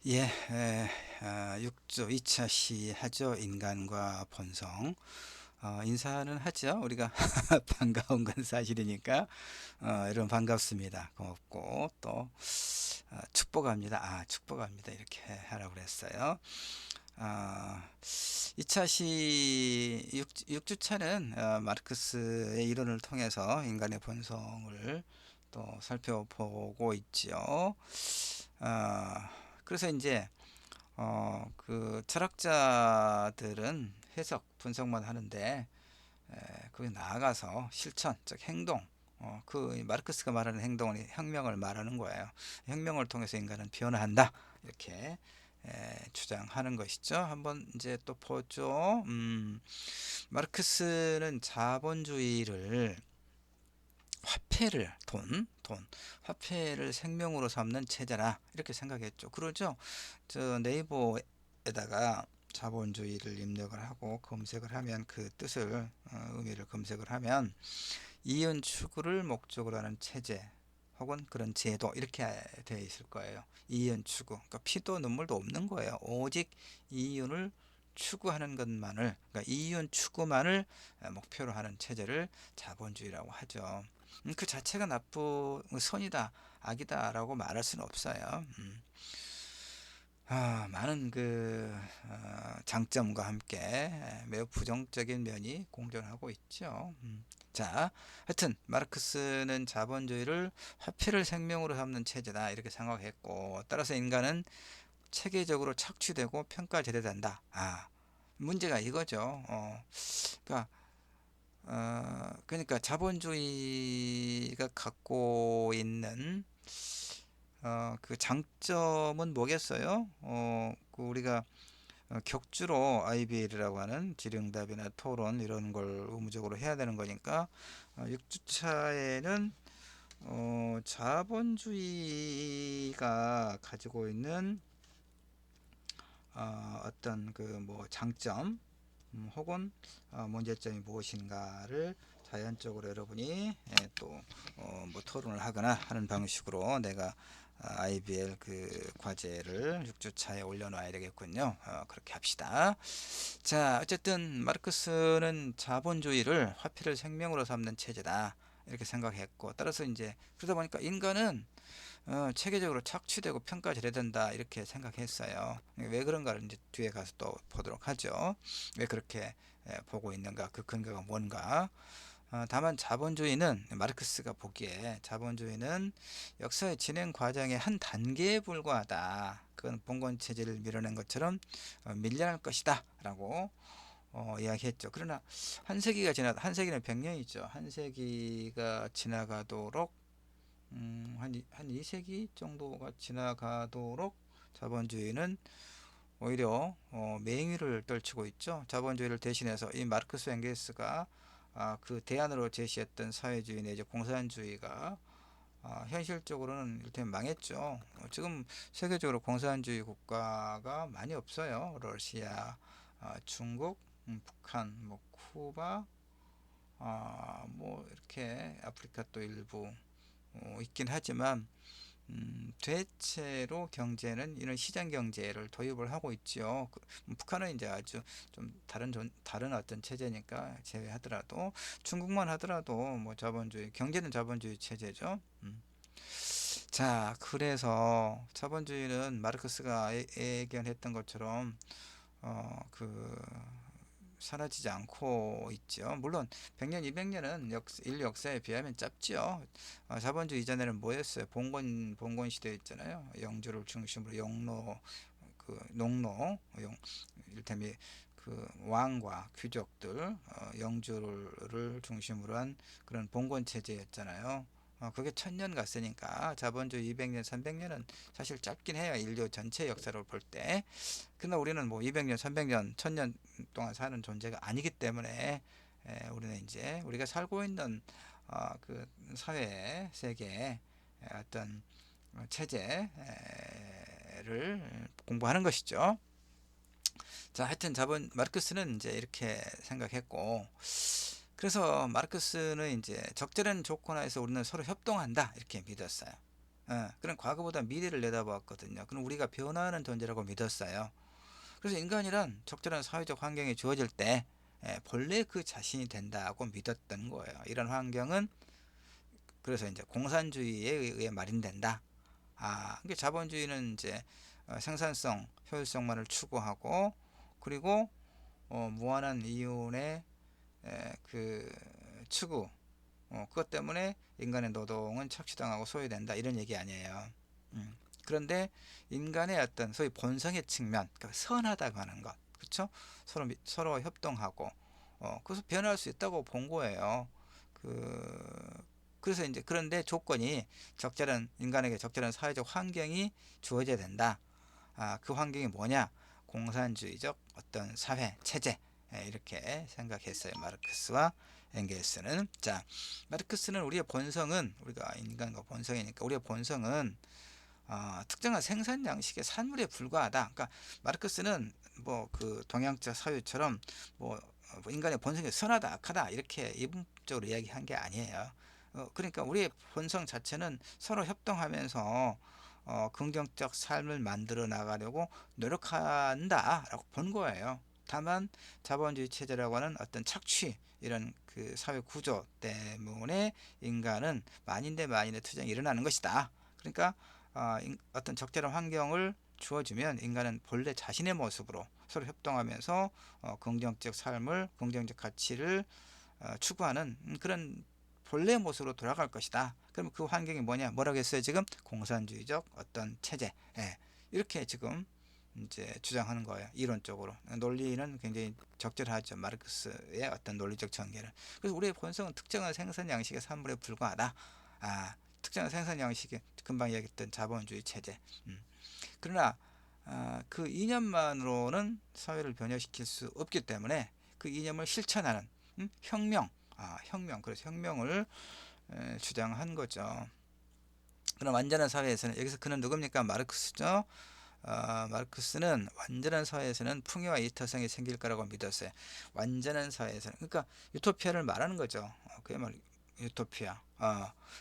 예, 6조 2차 시하죠. 인간과 본성. 인사는 하죠. 우리가 반가운 건 사실이니까. 여러분 반갑습니다. 고맙고 또 축복합니다. 축복합니다. 이렇게 하라고 그랬어요. 2차 시 6, 주차는 마르크스의 이론을 통해서 인간의 본성을 또 살펴보고 있죠. 아, 그래서 이제 그 철학자들은 해석, 분석만 하는데 거기 나아가서 실천, 즉 행동, 그 마르크스가 말하는 행동은 혁명을 말하는 거예요. 혁명을 통해서 인간은 변화한다. 이렇게 주장하는 것이죠. 한번 이제 또 보죠. 마르크스는 자본주의를 화폐를 생명으로 삼는 체제라 이렇게 생각했죠. 그러죠. 저 네이버에다가 자본주의를 입력을 하고 검색을 하면 그 뜻을 의미를 검색을 하면 이윤 추구를 목적으로 하는 체제 혹은 그런 제도 이렇게 되어 있을 거예요. 이윤 추구, 그러니까 피도 눈물도 없는 거예요. 오직 이윤을 추구하는 것만을, 그러니까 이윤 추구만을 목표로 하는 체제를 자본주의라고 하죠. 그 자체가 선이다, 악이다라고 말할 수는 없어요. 많은 장점과 함께 매우 부정적인 면이 공존하고 있죠. 자, 하여튼 마르크스는 자본주의를 화폐를 생명으로 삼는 체제다 이렇게 생각했고, 따라서 인간은 체계적으로 착취되고 평가제대된다. 문제가 이거죠. 그러니까 그러니까 자본주의가 갖고 있는 그 장점은 뭐겠어요? 그 우리가 격주로 IBL이라고 하는 질의응답이나 토론 이런 걸 의무적으로 해야 되는 거니까 6주차에는 자본주의가 가지고 있는 어떤 그 뭐 장점 혹은 문제점이 무엇인가를 자연적으로 여러분이 또뭐 토론을 하거나 하는 방식으로 내가 IBL 그 과제를 6주차에 올려놔야 되겠군요. 그렇게 합시다. 자, 어쨌든 마르크스는 자본주의를 화폐를 생명으로 삼는 체제다 이렇게 생각했고, 따라서 이제 그러다 보니까 인간은 체계적으로 착취되고 평가절하된다 이렇게 생각했어요. 왜 그런가를 이제 뒤에 가서 또 보도록 하죠. 왜 그렇게 보고 있는가, 그 근거가 뭔가. 다만 자본주의는 마르크스가 보기에 자본주의는 역사의 진행 과정의 한 단계에 불과하다. 그건 봉건 체제를 밀어낸 것처럼 밀려날 것이다 라고 이야기했죠. 그러나 한 세기는 100년이죠. 한 세기가 지나가도록 한 2세기 정도가 지나가도록 자본주의는 오히려 맹위를 떨치고 있죠. 자본주의를 대신해서 이 마르크스 엥겔스가 그 대안으로 제시했던 사회주의 내지 공산주의가 현실적으로는 이를테면 망했죠. 지금 세계적으로 공산주의 국가가 많이 없어요. 러시아, 중국, 북한, 뭐 쿠바, 뭐 이렇게 아프리카 또 일부 있긴 하지만 대체로 경제는 이런 시장 경제를 도입을 하고 있죠. 북한은 이제 아주 좀 다른 어떤 체제니까 제외하더라도 중국만 하더라도 뭐 자본주의 경제는 자본주의 체제죠. 자, 그래서 자본주의는 마르크스가 예견했던 것처럼 그 사라지지 않고 있죠. 물론 100년, 200년은 인류 역사에 비하면 짧죠. 자본주의 이전에는 뭐였어요? 봉건 시대였잖아요. 영주를 중심으로 농노, 이를테면 그 왕과 귀족들, 영주를 중심으로 한 그런 봉건 체제였잖아요. 그게 1000년 갔으니까 자본주의 200년, 300년은 사실 짧긴 해요. 인류 전체 역사를 볼 때. 그러나 우리는 뭐 200년, 300년, 1000년 동안 사는 존재가 아니기 때문에 우리는 이제 우리가 살고 있는 그 사회, 세계 어떤 체제를 공부하는 것이죠. 자, 하여튼 마르크스는 이제 이렇게 생각했고, 그래서 마르크스는 이제 적절한 조건 하에서 우리는 서로 협동한다 이렇게 믿었어요. 그런 과거보다 미래를 내다보았거든요. 그럼 우리가 변화하는 존재라고 믿었어요. 그래서 인간이란 적절한 사회적 환경이 주어질 때 본래 그 자신이 된다고 믿었던 거예요. 이런 환경은 그래서 이제 공산주의에 의해 마련된다. 그러니까 자본주의는 이제 생산성, 효율성만을 추구하고 그리고 무한한 이윤의 그 추구, 그것 때문에 인간의 노동은 착취당하고 소외된다 이런 얘기 아니에요. 그런데 인간의 어떤 소위 본성의 측면, 그러니까 선하다고 하는 것, 그렇죠? 서로 협동하고, 그래서 변할 수 있다고 본 거예요. 그래서 이제 그런데 조건이 적절한 인간에게 적절한 사회적 환경이 주어져야 된다. 그 환경이 뭐냐? 공산주의적 어떤 사회 체제, 이렇게 생각했어요. 마르크스와 엥겔스는. 자, 마르크스는 우리의 본성은 우리가 인간과 본성이니까 우리의 본성은 특정한 생산 양식의 산물에 불과하다. 그러니까 마르크스는 뭐 그 동양적 사유처럼 뭐 인간의 본성이 선하다, 악하다 이렇게 이분적으로 이야기한 게 아니에요. 그러니까 우리의 본성 자체는 서로 협동하면서 긍정적 삶을 만들어 나가려고 노력한다라고 본 거예요. 다만 자본주의 체제라고 하는 어떤 착취 이런 그 사회 구조 때문에 인간은 만인 대 만인의 투쟁이 일어나는 것이다. 그러니까 어떤 적절한 환경을 주어주면 인간은 본래 자신의 모습으로 서로 협동하면서 긍정적 삶을, 긍정적 가치를 추구하는 그런 본래의 모습으로 돌아갈 것이다. 그럼 그 환경이 뭐냐? 뭐라고 했어요? 지금 공산주의적 어떤 체제. 이렇게 지금 이제 주장하는 거예요. 이론적으로. 논리는 굉장히 적절하죠. 마르크스의 어떤 논리적 전개는. 그래서 우리의 본성은 특정한 생산 양식의 산물에 불과하다. 특정한 생산 양식이 금방 얘기했던 자본주의 체제. 그러나 그 이념만으로는 사회를 변화시킬 수 없기 때문에 그 이념을 실천하는 혁명, 그래서 혁명을 주장한 거죠. 그럼 완전한 사회에서는 여기서 그는 누굽니까? 마르크스죠. 마르크스는 완전한 사회에서는 풍요와 이타성이 생길 거라고 믿었어요. 완전한 사회에서는 그러니까 유토피아를 말하는 거죠. 그야말로 유토피아.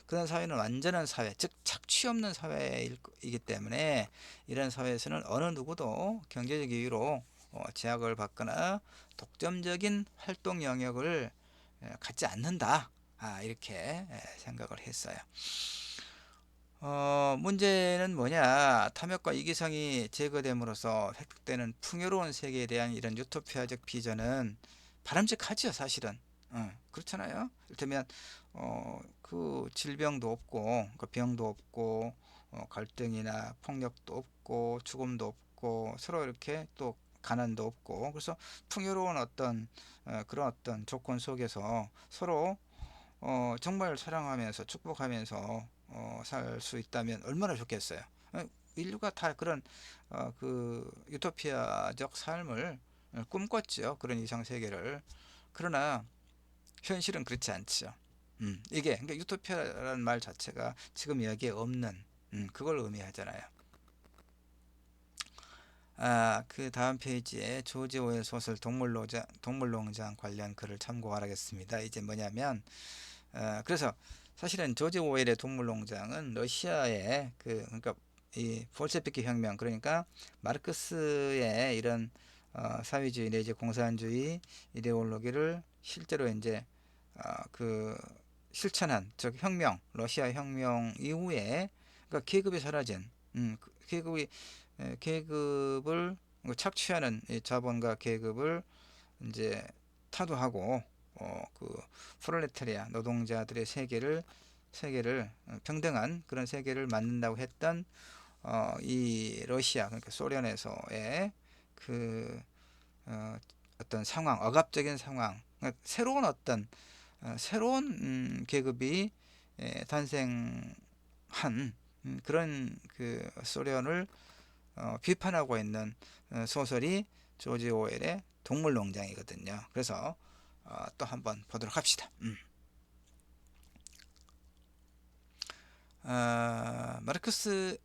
그런 사회는 완전한 사회, 즉 착취 없는 사회이기 때문에 이런 사회에서는 어느 누구도 경제적 이유로 제약을 받거나 독점적인 활동 영역을 갖지 않는다. 이렇게 생각을 했어요. 문제는 뭐냐? 탐욕과 이기성이 제거됨으로써 획득되는 풍요로운 세계에 대한 이런 유토피아적 비전은 바람직하죠, 사실은. 그렇잖아요. 이를테면, 그 질병도 없고, 그 병도 없고, 갈등이나 폭력도 없고, 죽음도 없고, 서로 이렇게 또 가난도 없고, 그래서 풍요로운 어떤, 그런 어떤 조건 속에서 서로 정말 사랑하면서 축복하면서 살 수 있다면 얼마나 좋겠어요. 인류가 다 그런 그 유토피아적 삶을 꿈꿨죠. 그런 이상 세계를. 그러나 현실은 그렇지 않죠. 이게 그러니까 유토피아라는 말 자체가 지금 여기에 없는 그걸 의미하잖아요. 그 다음 페이지에 조지 오웰 소설 동물농장 관련 글을 참고하라겠습니다. 이제 뭐냐면 그래서 사실은 조지 오웰의 동물농장은 러시아의 그러니까 이 볼셰비키 혁명 그러니까 마르크스의 이런 사회주의 내지 공산주의 이데올로기를 실제로 이제 그 실천한 즉 혁명 러시아 혁명 이후에 그러니까 계급이 사라진 계급을 착취하는 이 자본가 계급을 이제 타도하고 그 프롤레타리아 노동자들의 세계를 평등한 그런 세계를 만든다고 했던 이 러시아 그러니까 소련에서의 그 어떤 상황 억압적인 상황 그러니까 새로운 어떤 새로운 계급이 탄생한 그런 그 소련을 비판하고 있는 소설이 조지 오웰의 동물농장이거든요. 그래서 또 한번 보도록 합시다. 마르크스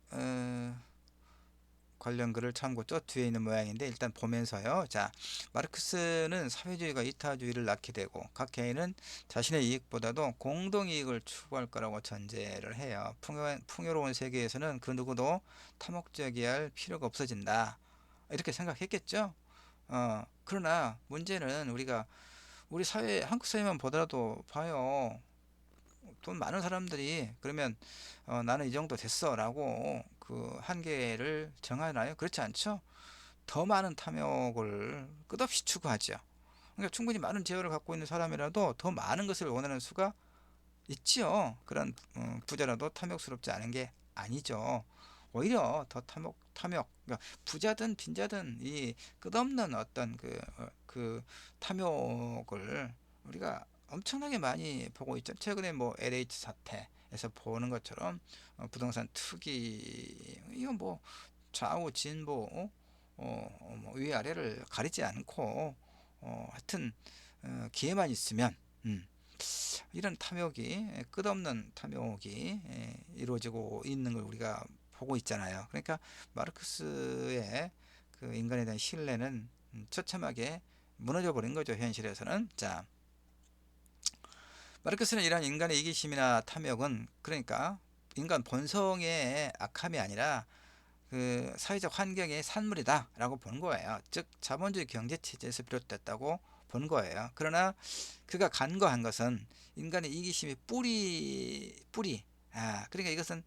관련 글을 참고죠. 뒤에 있는 모양인데 일단 보면서요. 자, 마르크스는 사회주의가 이타주의를 낳게 되고 각 개인은 자신의 이익보다도 공동이익을 추구할 거라고 전제를 해요. 풍요로운 세계에서는 그 누구도 탐욕적이어야 할 필요가 없어진다. 이렇게 생각했겠죠. 그러나 문제는 우리 사회, 한국 사회만 보더라도 봐요. 돈 많은 사람들이 그러면 나는 이 정도 됐어 라고 그 한계를 정하나요? 그렇지 않죠? 더 많은 탐욕을 끝없이 추구하죠. 그러니까 충분히 많은 재화를 갖고 있는 사람이라도 더 많은 것을 원하는 수가 있지요. 그런 부자라도 탐욕스럽지 않은 게 아니죠. 오히려 더 탐욕. 그러니까 부자든 빈자든 이 끝없는 어떤 그 탐욕을 우리가 엄청나게 많이 보고 있죠. 최근에 뭐 LH 사태에서 보는 것처럼 부동산 투기 이거 뭐 좌우 진보 뭐 위아래를 가리지 않고 하여튼 기회만 있으면 이런 탐욕이 끝없는 탐욕이 이루어지고 있는 걸 우리가 보고 있잖아요. 그러니까 마르크스의 그 인간에 대한 신뢰는 처참하게 무너져 버린 거죠. 현실에서는. 자, 마르크스는 이러한 인간의 이기심이나 탐욕은 그러니까 인간 본성의 악함이 아니라 그 사회적 환경의 산물이다라고 본 거예요. 즉 자본주의 경제 체제에서 비롯됐다고 본 거예요. 그러나 그가 간과한 것은 인간의 이기심의 뿌리. 그러니까 이것은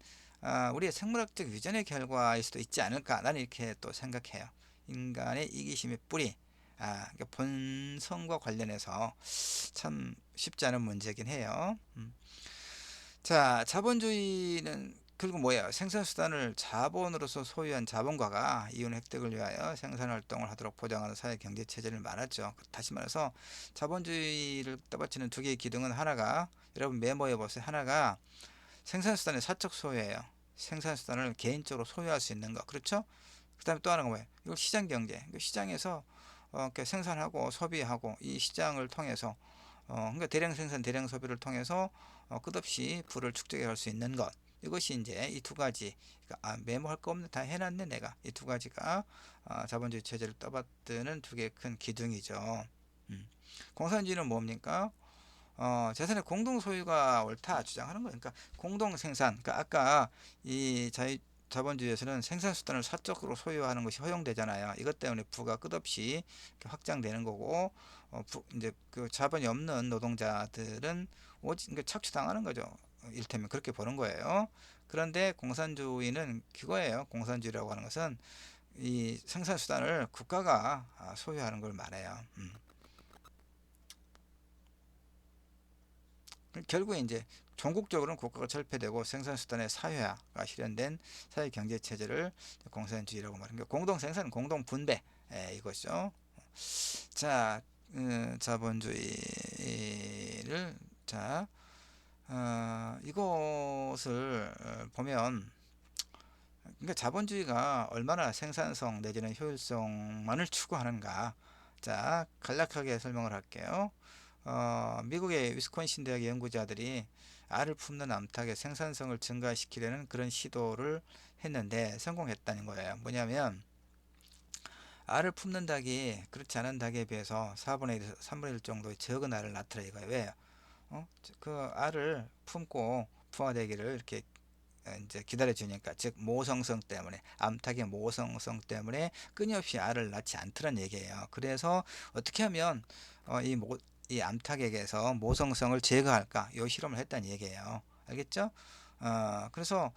우리의 생물학적 유전의 결과일 수도 있지 않을까 나는 이렇게 또 생각해요. 인간의 이기심의 뿌리. 그러니까 본성과 관련해서 참 쉽지 않은 문제긴 해요. 자, 자본주의는 그리고 뭐예요? 생산수단을 자본으로서 소유한 자본가가 이윤 획득을 위하여 생산활동을 하도록 보장하는 사회경제체제를 말하죠. 다시 말해서 자본주의를 떠받치는 두 개의 기둥은 하나가 여러분 메모해 보세요. 하나가 생산수단의 사적 소유예요. 생산수단을 개인적으로 소유할 수 있는 거. 그렇죠? 그 다음에 또 하나가 뭐예요? 이걸 시장경제. 시장에서 생산하고 소비하고 이 시장을 통해서 그러니까 대량 생산, 대량 소비를 통해서 끝없이 부를 축적해 갈 수 있는 것. 이것이 이제 이 두 가지. 그러니까 메모할 거 없네. 다 해놨네 내가. 이 두 가지가 자본주의 체제를 떠받드는 두 개의 큰 기둥이죠. 공산주의는 뭡니까? 재산의 공동 소유가 옳다 주장하는 거예요. 그러니까 공동 생산. 그러니까 아까 이 자본주의에서는 생산 수단을 사적으로 소유하는 것이 허용되잖아요. 이것 때문에 부가 끝없이 확장되는 거고, 이제 그 자본이 없는 노동자들은 오직 그러니까 착취당하는 거죠. 일테면 그렇게 보는 거예요. 그런데 공산주의는 그거예요. 공산주의라고 하는 것은 이 생산 수단을 국가가 소유하는 걸 말해요. 결국에 이제 전국적으로는 국가가 철폐되고 생산수단의 사회화가 실현된 사회경제체제를 공산주의라고 말합니다. 그러니까 공동생산, 공동분배 이것이죠. 자, 자본주의를 자 이것을 보면 그러니까 자본주의가 얼마나 생산성 내지는 효율성만을 추구하는가. 자, 간략하게 설명을 할게요. 미국의 위스콘신 대학의 연구자들이 알을 품는 암탉의 생산성을 증가시키려는 그런 시도를 했는데 성공했다는 거예요. 뭐냐면 알을 품는 닭이 그렇지 않은 닭에 비해서 4분의 1에서 3분의 1 정도의 적은 알을 낳더라 이거예요. 왜요? 그 알을 품고 부화되기를 이렇게 이제 기다려 주니까 즉 모성성 때문에 암탉의 모성성 때문에 끊임없이 알을 낳지 않더란 얘기예요. 그래서 어떻게 하면 이 암탉에게서 모성성을 제거할까 요 실험을 했다는 얘기예요. 알겠죠? 그래서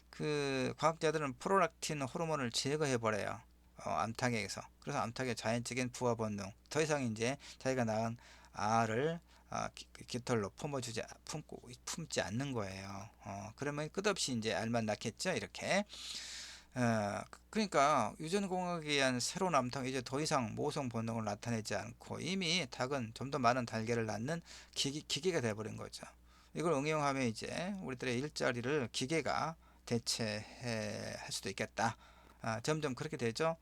그 과학자들은 프롤락틴 호르몬을 제거해 버려요. 암탉에게서. 그래서 암탉의 자연적인 부화 본능 더 이상 이제 자기가 낳은 알을 깃털로 품지 않는 거예요. 그러면 끝없이 이제 알만 낳겠죠, 이렇게. 그러니까 유전공학에 의한 새로운 암탉이 이제 더 이상 모성 본능을 나타내지 않고 이미 닭은 좀 더 많은 달걀을 낳는 기계가 되어버린 거죠. 이걸 응용하면 이제 우리들의 일자리를 기계가 대체할 수도 있겠다. 점점 그렇게 되죠.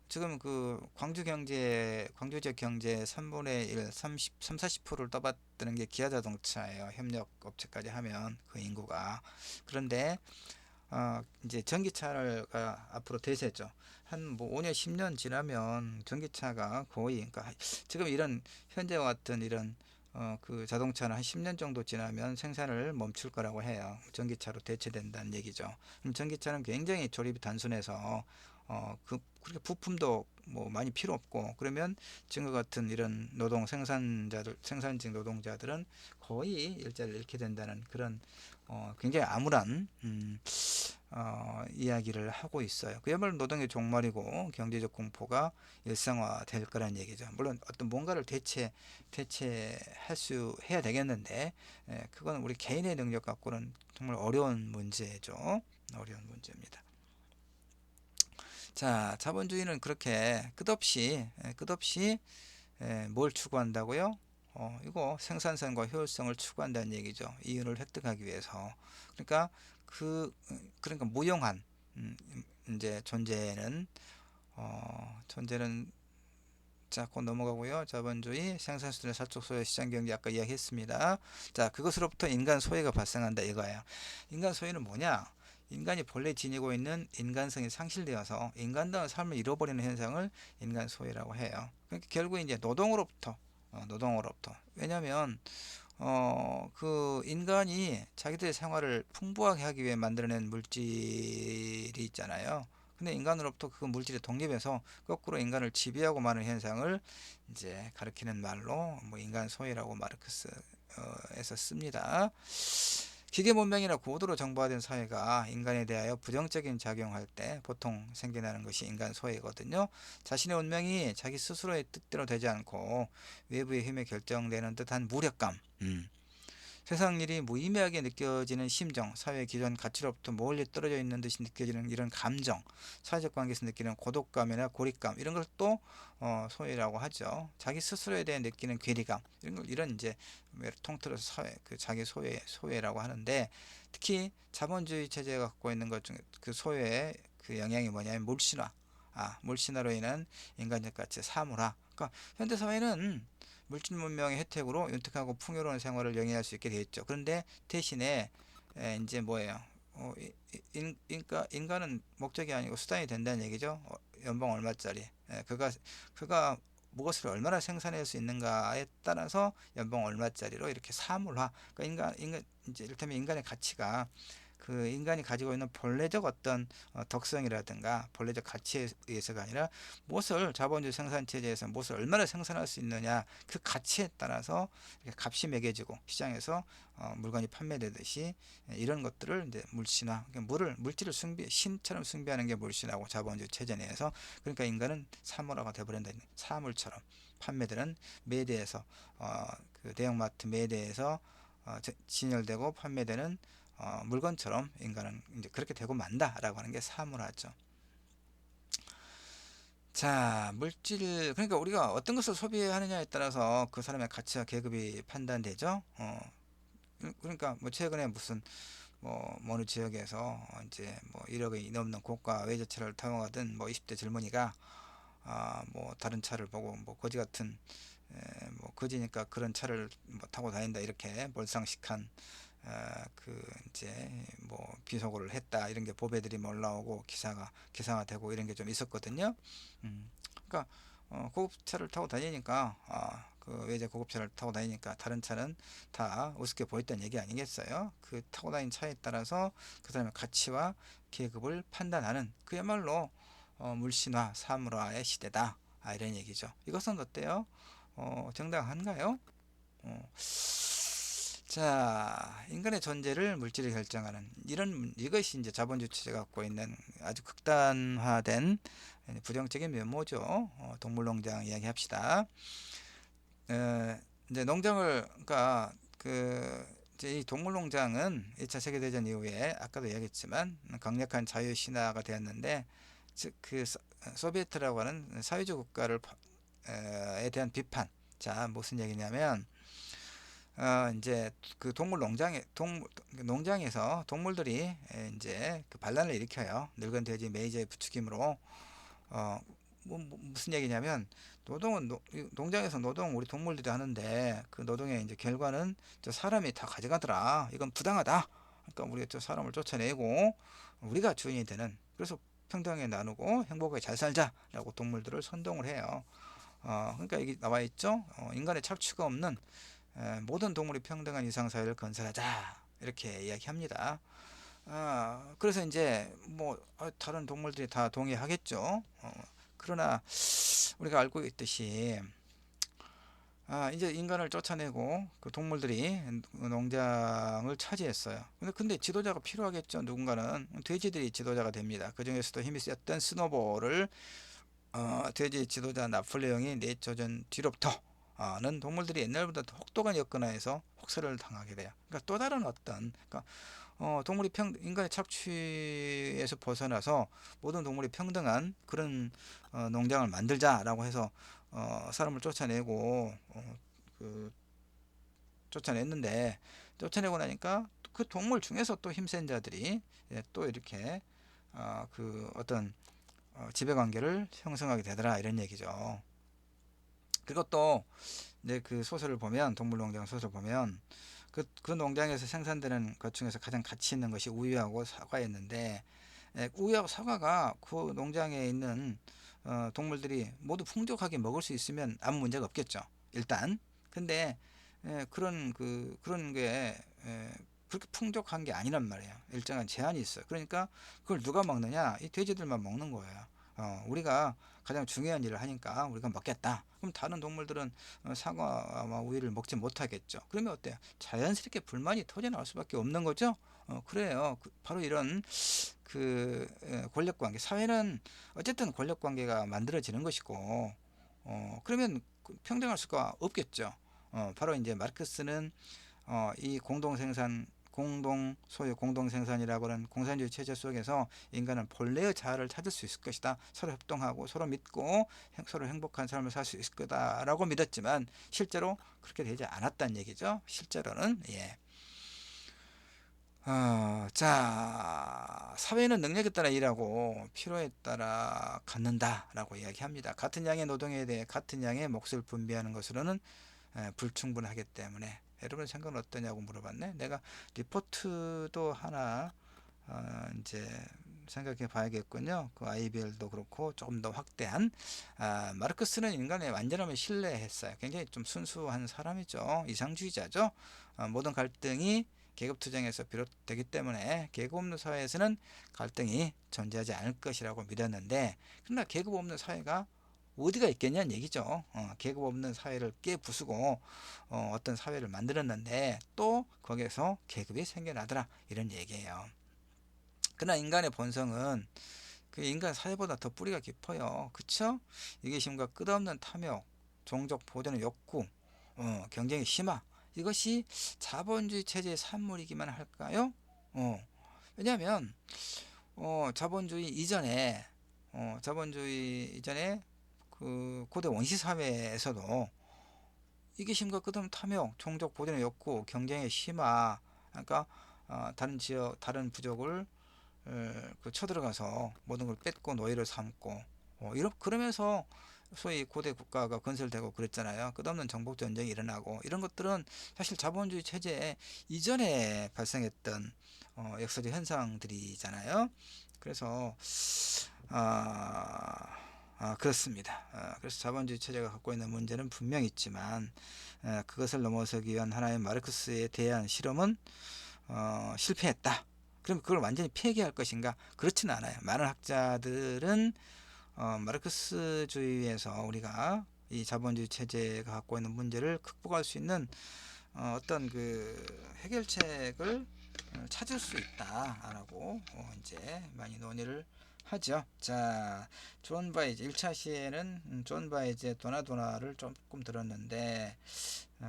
지금 그 광주 지역 경제 3분의 1, 40%를 떠받드는 게 기아자동차예요. 협력업체까지 하면 그 인구가. 그런데 이제 전기차가 앞으로 대세죠. 한 뭐 5년, 10년 지나면 전기차가 거의, 그러니까 지금 이런 현재와 같은 이런 그 자동차는 한 10년 정도 지나면 생산을 멈출 거라고 해요. 전기차로 대체된다는 얘기죠. 그럼 전기차는 굉장히 조립이 단순해서 그렇게 부품도 뭐 많이 필요 없고, 그러면 지금과 같은 이런 노동 생산자들, 생산직 노동자들은 거의 일자리를 잃게 된다는 그런 굉장히 암울한 이야기를 하고 있어요. 그야말로 노동의 종말이고 경제적 공포가 일상화될 거란 얘기죠. 물론 어떤 뭔가를 대체할 수 해야 되겠는데, 그건 우리 개인의 능력 갖고는 정말 어려운 문제죠. 어려운 문제입니다. 자, 자본주의는 그렇게 끝없이 뭘 추구한다고요? 이거 생산성과 효율성을 추구한다는 얘기죠. 이윤을 획득하기 위해서. 그러니까 그러니까 무용한 음, 이제 존재는 자, 곧 넘어가고요. 자본주의, 생산수준의 사적 소유, 시장 경제 아까 이야기했습니다. 자, 그것으로부터 인간 소외가 발생한다 이거예요. 인간 소외는 뭐냐? 인간이 본래 지니고 있는 인간성이 상실되어서 인간다운 삶을 잃어버리는 현상을 인간 소외라고 해요. 그러니까 결국 이제 노동으로부터. 왜냐하면 그 인간이 자기들의 생활을 풍부하게 하기 위해 만들어낸 물질이 있잖아요. 근데 인간으로부터 그 물질이 독립해서 거꾸로 인간을 지배하고 마는 현상을 이제 가리키는 말로 뭐 인간 소외라고 마르크스에서 씁니다. 기계 문명이나 고도로 정보화된 사회가 인간에 대하여 부정적인 작용할 때 보통 생겨나는 것이 인간 소외거든요. 자신의 운명이 자기 스스로의 뜻대로 되지 않고 외부의 힘에 결정되는 듯한 무력감, 세상 일이 무의미하게 느껴지는 심정, 사회 기존 가치로부터 멀리 떨어져 있는 듯이 느껴지는 이런 감정, 사회적 관계에서 느끼는 고독감이나 고립감, 이런 걸 또 소외라고 하죠. 자기 스스로에 대해 느끼는 괴리감, 이런 이제 통틀어서 자기 소외라고 하는데, 특히 자본주의 체제가 갖고 있는 것 중에 그 소외의 그 영향이 뭐냐면 물신화로 인한 인간적 가치 사물화. 그러니까 현대 사회는 물질 문명의 혜택으로 윤택하고 풍요로운 생활을 영위할 수 있게 되어 있죠. 그런데 대신에 이제 뭐예요? 인간은 목적이 아니고 수단이 된다는 얘기죠. 연봉 얼마짜리. 그가 무엇을 얼마나 생산할 수 있는가에 따라서 연봉 얼마짜리로 이렇게 사물화. 그러니까 인간 이제 이를테면 인간의 가치가 그 인간이 가지고 있는 본래적 어떤 덕성이라든가 본래적 가치에 의해서가 아니라 무엇을 자본주의 생산 체제에서 무엇을 얼마나 생산할 수 있느냐, 그 가치에 따라서 이렇게 값이 매겨지고 시장에서 물건이 판매되듯이 이런 것들을 이제 물신화, 그러니까 물질을 신처럼 숭배하는 게 물신화고, 자본주의 체제 내에서. 그러니까 인간은 사물화가 되어버린다. 사물처럼 판매되는 매대에서 그 대형마트 매대에서 진열되고 판매되는 물건처럼 인간은 이제 그렇게 되고 만다라고 하는 게 사물화죠. 자, 그러니까 우리가 어떤 것을 소비하느냐에 따라서 그 사람의 가치와 계급이 판단되죠. 그러니까 뭐 최근에 무슨 뭐 어느 지역에서 이제 뭐 1억이 넘는 고가 외제차를 타고 가던 뭐 20대 젊은이가 뭐 다른 차를 보고 뭐 거지 같은, 뭐 거지니까 그런 차를 뭐 타고 다닌다 이렇게 몰상식한 그 이제 뭐 비속어를 했다 이런 게 보배들이 올라오고 기사화되고 이런 게 좀 있었거든요. 그러니까 고급차를 타고 다니니까 그 외제 고급차를 타고 다니니까 다른 차는 다 우습게 보였다는 얘기 아니겠어요? 그 타고 다닌 차에 따라서 그 사람의 가치와 계급을 판단하는, 그야말로 물신화 사물화의 시대다, 이런 얘기죠. 이것은 어때요? 정당한가요? 어, 자, 인간의 존재를 물질이 결정하는 이것이 이제 자본주의 체제가 갖고 있는 아주 극단화된 부정적인 면모죠. 동물농장 이야기합시다. 이제 그러니까 이제 이 동물농장은 1차 세계대전 이후에 아까도 이야기했지만 강력한 자유 신화가 되었는데, 즉 그 소비에트라고 하는 사회주의 국가를 에 대한 비판. 자, 무슨 얘기냐면 이제 그 농장에서 동물들이 이제 그 반란을 일으켜요. 늙은 돼지 메이저의 부추김으로. 어, 무슨 얘기냐면, 농장에서 노동 우리 동물들이 하는데 그 노동의 이제 결과는 저 사람이 다 가져가더라. 이건 부당하다. 그러니까 우리가 저 사람을 쫓아내고 우리가 주인이 되는, 그래서 평등하게 나누고 행복하게 잘 살자라고 동물들을 선동을 해요. 그러니까 여기 나와 있죠. 인간의 착취가 없는 모든 동물이 평등한 이상사회를 건설하자 이렇게 이야기합니다. 그래서 이제 뭐 다른 동물들이 다 동의하겠죠. 그러나 우리가 알고 있듯이 이제 인간을 쫓아내고 그 동물들이 농장을 차지했어요. 근데 지도자가 필요하겠죠. 누군가는 돼지들이 지도자가 됩니다. 그 중에서도 힘이 세던 스노볼을 돼지 지도자 나폴레옹이 내쫓은 뒤로부터는 동물들이 옛날보다 더 혹독한 여건하에서 혹사를 당하게 돼요. 그러니까 또 다른 어떤, 그러니까 동물이 인간의 착취에서 벗어나서 모든 동물이 평등한 그런 농장을 만들자라고 해서 사람을 쫓아내고 그 쫓아냈는데, 쫓아내고 나니까 그 동물 중에서 또 힘센 자들이 또 이렇게 그 어떤 지배관계를 형성하게 되더라 이런 얘기죠. 그리고 또 이제 그 소설을 보면, 동물농장 소설 보면 그 농장에서 생산되는 것 중에서 가장 가치 있는 것이 우유하고 사과였는데, 우유하고 사과가 그 농장에 있는 동물들이 모두 풍족하게 먹을 수 있으면 아무 문제가 없겠죠. 일단. 근데 그런 게 그렇게 풍족한 게 아니란 말이에요. 일정한 제한이 있어요. 그러니까 그걸 누가 먹느냐? 이 돼지들만 먹는 거예요. 우리가 가장 중요한 일을 하니까 우리가 먹겠다. 그럼 다른 동물들은 사과와 우유를 먹지 못하겠죠. 그러면 어때요? 자연스럽게 불만이 터져나올 수밖에 없는 거죠. 그래요. 바로 이런 권력관계, 사회는 어쨌든 권력관계가 만들어지는 것이고, 그러면 평등할 수가 없겠죠. 바로 이제 마르크스는 이 공동 소유 공동생산이라고 하는 공산주의 체제 속에서 인간은 본래의 자아를 찾을 수 있을 것이다. 서로 협동하고 서로 믿고 서로 행복한 삶을 살 수 있을 거다라고 믿었지만 실제로 그렇게 되지 않았다는 얘기죠. 실제로는. 예. 자, 사회는 능력에 따라 일하고 필요에 따라 갖는다라고 이야기합니다. 같은 양의 노동에 대해 같은 양의 몫을 분배하는 것으로는 불충분하기 때문에. 여러분 생각은 어떠냐고 물어봤네. 내가 리포트도 하나 이제 생각해 봐야겠군요. 그 IBL도 그렇고 조금 더 확대한. 마르크스는 인간의 완전함을 신뢰했어요. 굉장히 좀 순수한 사람이죠. 이상주의자죠. 모든 갈등이 계급투쟁에서 비롯되기 때문에 계급 없는 사회에서는 갈등이 존재하지 않을 것이라고 믿었는데, 그러나 계급 없는 사회가 어디가 있겠냐는 얘기죠. 계급 없는 사회를 깨부수고 어떤 사회를 만들었는데 또 거기에서 계급이 생겨나더라 이런 얘기예요. 그러나 인간의 본성은 그 인간 사회보다 더 뿌리가 깊어요. 그쵸? 이기심과 끝없는 탐욕, 종족 보존의 욕구, 경쟁의 심화, 이것이 자본주의 체제의 산물이기만 할까요? 왜냐하면 자본주의 이전에 그 고대 원시 사회에서도 이기심과 끝없는 탐욕, 종족 보존의 욕구, 경쟁의 심화, 그러니까 다른 지역, 다른 부족을 쳐들어가서 모든 걸 뺏고 노예를 삼고, 그러면서 소위 고대 국가가 건설되고 그랬잖아요. 끝없는 정복 전쟁이 일어나고, 이런 것들은 사실 자본주의 체제 이전에 발생했던 역사적 현상들이잖아요. 그래서 그렇습니다. 그래서 자본주의 체제가 갖고 있는 문제는 분명히 있지만 그것을 넘어서기 위한 하나의 마르크스에 대한 실험은 실패했다. 그럼 그걸 완전히 폐기할 것인가? 그렇지는 않아요. 많은 학자들은 마르크스주의에서 우리가 이 자본주의 체제가 갖고 있는 문제를 극복할 수 있는 어떤 그 해결책을 찾을 수 있다라고 이제 많이 논의를 하죠. 자, 존 바이즈 1차 시에는 존 바이즈의 도나도나를 조금 들었는데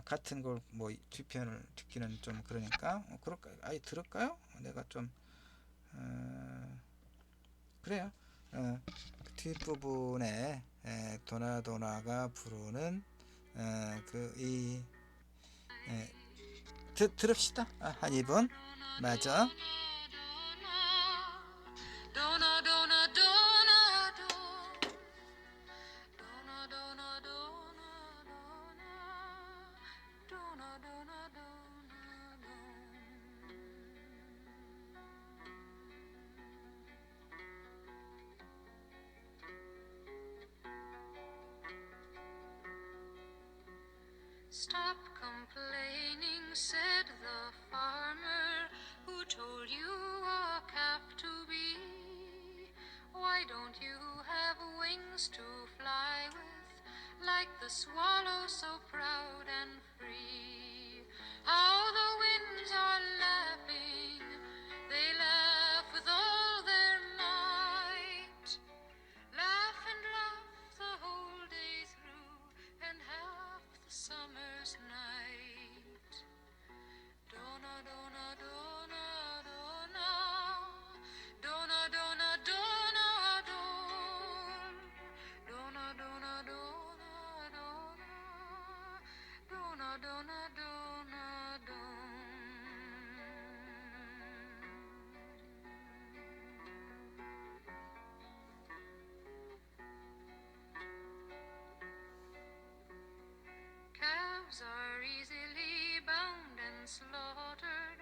같은 걸 뭐 뒤편을 듣기는 좀 그러니까 그럴까요? 아예 들을까요? 내가 좀 그래요. 그 뒷부분에 도나도나가 부르는 그이 들읍시다. 한 2분. 맞아. Stop complaining, said the farmer. Who told you a calf to be? Why don't you have wings to fly with, like the swallow so proud and free? How the winds are laughing, they laugh with all their might. Laugh and laugh the whole day through, and half the summer's night. Dona, dona, dona, dona, dona, dona, dona, don. Dona, dona, dona, dona, dona, dona, dona, don. Calves are easily bound and slaughtered,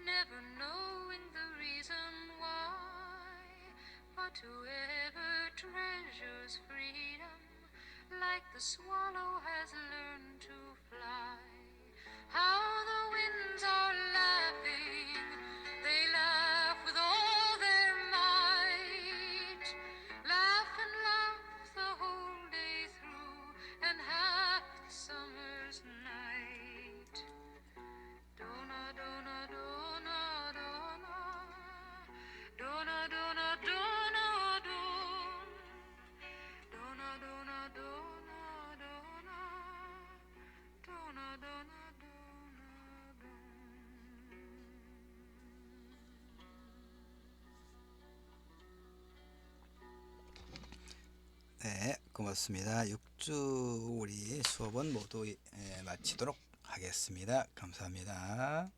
never knowing the reason why. But whoever treasures freedom, like the swallow, has learned to fly. How the winds are laughing, they laugh with all their might. Laugh and laugh the whole day through, and half the summer's night. Dona, dona, dona, dona, dona, dona, dona, don. Dona, dona, dona, dona, dona, dona, dona, don. 네, 고맙습니다. 6주 우리 수업은 모두 마치도록 하겠습니다. 감사합니다.